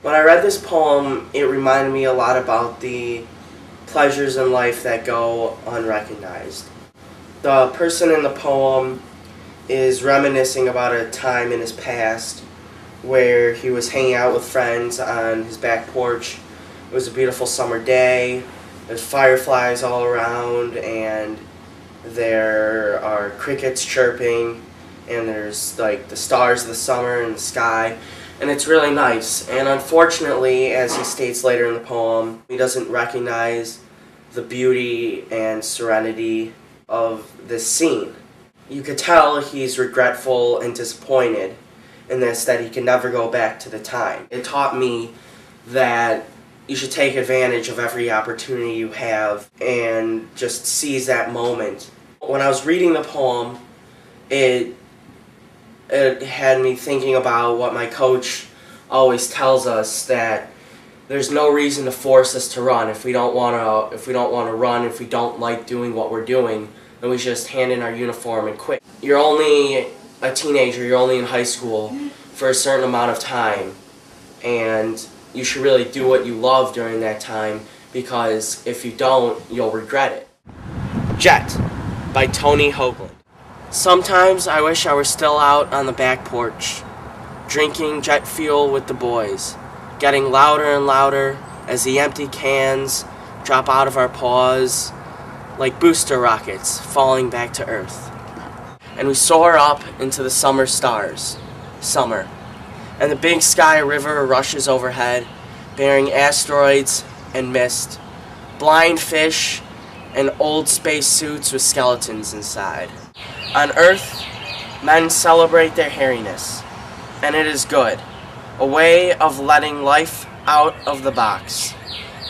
When I read this poem, it reminded me a lot about the pleasures in life that go unrecognized. The person in the poem is reminiscing about a time in his past where he was hanging out with friends on his back porch. It was a beautiful summer day. There's fireflies all around, and there are crickets chirping, and there's like the stars of the summer in the sky, and it's really nice. And unfortunately, as he states later in the poem, he doesn't recognize the beauty and serenity of this scene. You could tell he's regretful and disappointed in this, that he can never go back to the time. It taught me that you should take advantage of every opportunity you have and just seize that moment. When I was reading the poem, it had me thinking about what my coach always tells us, that there's no reason to force us to run. If we don't want to run, if we don't like doing what we're doing, then we should just hand in our uniform and quit. You're only a teenager, you're only in high school for a certain amount of time, and you should really do what you love during that time, because if you don't, you'll regret it. Jet by Tony Hoagland. Sometimes I wish I were still out on the back porch, drinking jet fuel with the boys, getting louder and louder as the empty cans drop out of our paws like booster rockets falling back to Earth. And we soar up into the summer stars. Summer. And the big sky river rushes overhead, bearing asteroids and mist, blind fish, and old space suits with skeletons inside. On Earth, men celebrate their hairiness, and it is good. A way of letting life out of the box,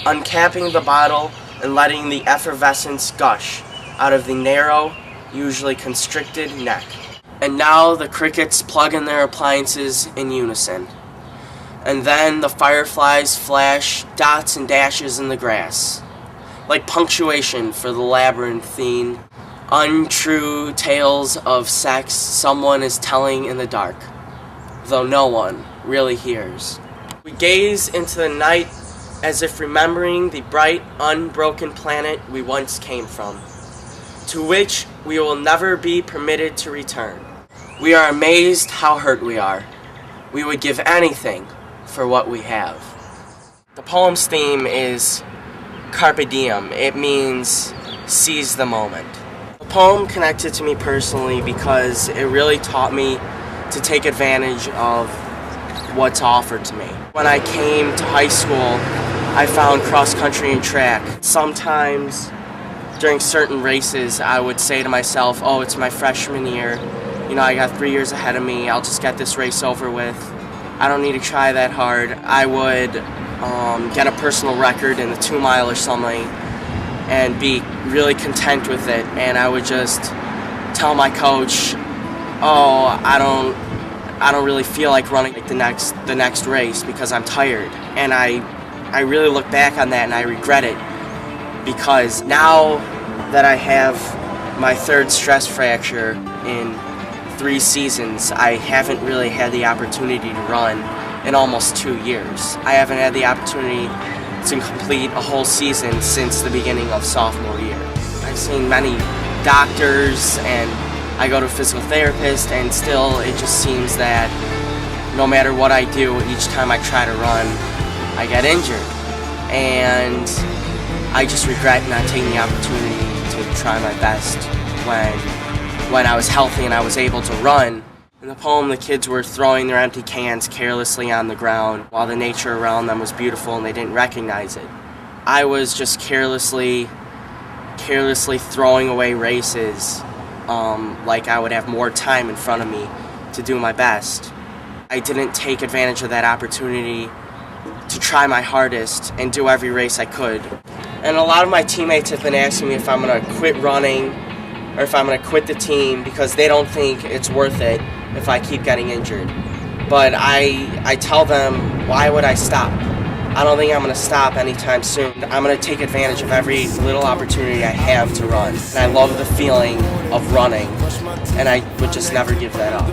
uncapping the bottle and letting the effervescence gush out of the narrow, usually constricted neck. And now the crickets plug in their appliances in unison. And then the fireflies flash dots and dashes in the grass, like punctuation for the labyrinthine, untrue tales of sex someone is telling in the dark, though no one really hears. We gaze into the night as if remembering the bright, unbroken planet we once came from, to which we will never be permitted to return. We are amazed how hurt we are. We would give anything for what we have. The poem's theme is carpe diem. It means seize the moment. The poem connected to me personally because it really taught me to take advantage of what's offered to me. When I came to high school, I found cross country and track. Sometimes during certain races, I would say to myself, oh, it's my freshman year. You know, I got 3 years ahead of me. I'll just get this race over with. I don't need to try that hard. I would get a personal record in the 2 mile or something and be really content with it. And I would just tell my coach, oh, I don't really feel like running the next race because I'm tired. And I really look back on that and I regret it, because now that I have my 3rd stress fracture in 3 seasons, I haven't really had the opportunity to run in almost 2 years. I haven't had the opportunity to complete a whole season since the beginning of sophomore year. I've seen many doctors and I go to a physical therapist, and still it just seems that no matter what I do, each time I try to run, I get injured. And I just regret not taking the opportunity to try my best when I was healthy and I was able to run. In the poem, the kids were throwing their empty cans carelessly on the ground while the nature around them was beautiful and they didn't recognize it. I was just carelessly throwing away races, like I would have more time in front of me to do my best. I didn't take advantage of that opportunity to try my hardest and do every race I could. And a lot of my teammates have been asking me if I'm going to quit running or if I'm going to quit the team because they don't think it's worth it if I keep getting injured. But I tell them, why would I stop? I don't think I'm going to stop anytime soon. I'm going to take advantage of every little opportunity I have to run. And I love the feeling of running, and I would just never give that up.